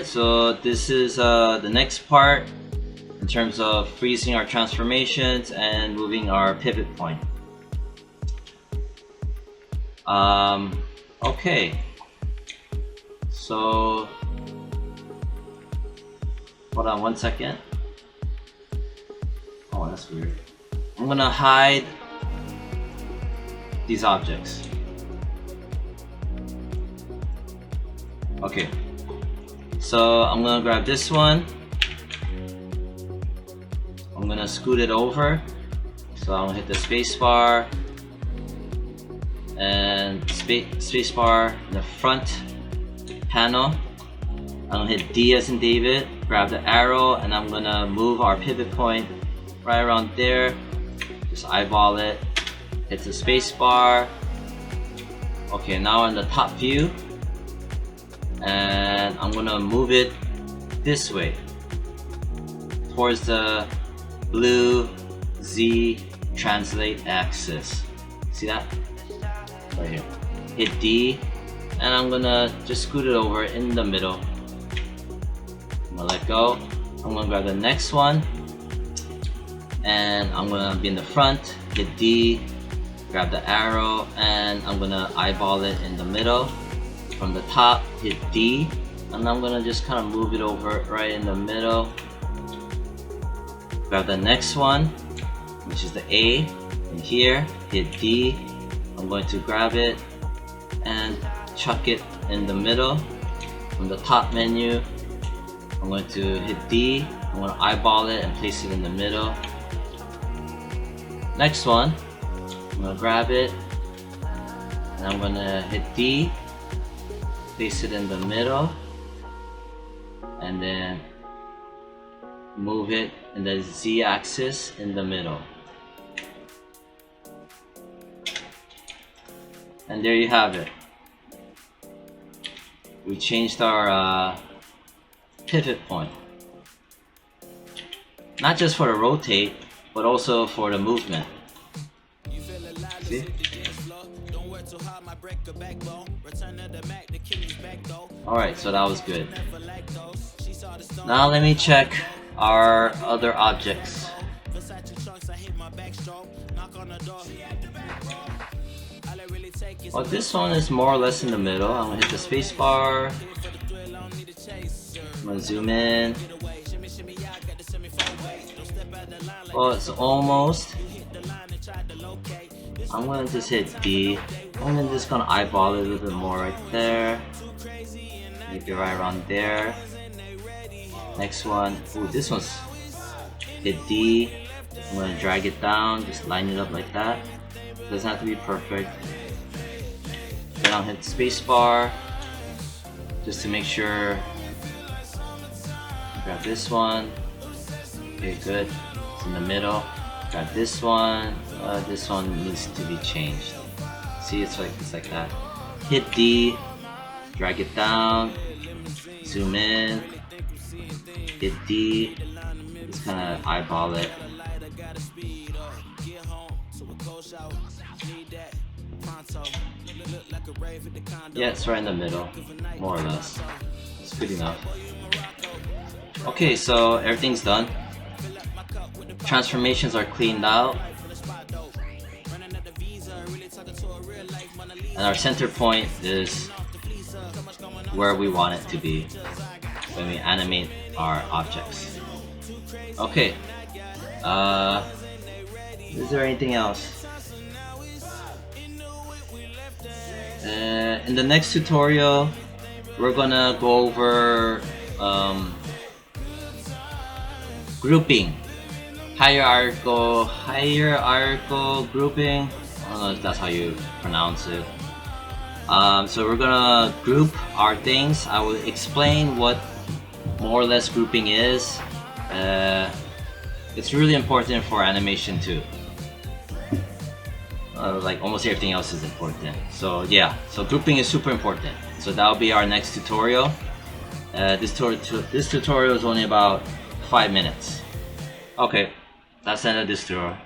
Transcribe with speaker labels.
Speaker 1: so this is the next part in terms of freezing our transformations and moving our pivot point. Okay, so hold on one second. Oh, that's weird. I'm gonna hide these objects. Okay, so I'm gonna grab this one. I'm gonna scoot it over. So I'm gonna hit the space bar and space bar in the front panel. I'm gonna hit D as in David, grab the arrow, and I'm gonna move our pivot point right around there. Just eyeball it, hit the space bar. Okay, now in the top view, and I'm gonna move it this way towards the blue Z translate axis. See that? Right here. Hit D, and I'm gonna just scoot it over in the middle. I'm gonna let go. I'm gonna grab the next one, and I'm gonna be in the front. Hit D, grab the arrow, and I'm gonna eyeball it in the middle. From the top, hit D, and I'm gonna just kind of move it over right in the middle. Grab the next one, which is the A, and here, hit D. I'm going to grab it and chuck it in the middle. From the top menu, I'm going to hit D. I'm going to eyeball it and place it in the middle. Next one, I'm going to grab it, and I'm going to hit D. Place it in the middle, and then move it in the Z axis in the middle. And there you have it. We changed our pivot point. Not just for the rotate, but also for the movement. See? Alright, so that was good. Now let me check our other objects. Well, this one is more or less in the middle. I'm gonna hit the space bar. I'm gonna zoom in. Well, it's almost. I'm gonna just hit D. I'm just gonna eyeball it a little bit more right there. Make it right around there. Next one. Ooh, this one's. Hit D. I'm gonna drag it down. Just line it up like that. Doesn't have to be perfect. Then I'll hit spacebar just to make sure. Grab this one. Okay, good. It's in the middle. Grab this one. This one needs to be changed. See, it's like that. Hit D. Drag it down. Zoom in. Hit D. Just kind of eyeball it. Yeah, it's right in the middle, more or less. It's good enough. Okay, so everything's done. Transformations are cleaned out. And our center point is where we want it to be when we animate our objects. Okay. Is there anything else? In the next tutorial, we're gonna go over grouping, hierarchical grouping. I don't know if that's how you pronounce it. So we're gonna group our things. I will explain what more or less grouping is. It's really important for animation too. Like almost everything else is important. So yeah, so grouping is super important. So that'll be our next tutorial. This tutorial is only about 5 minutes. Okay, that's the end of this tutorial.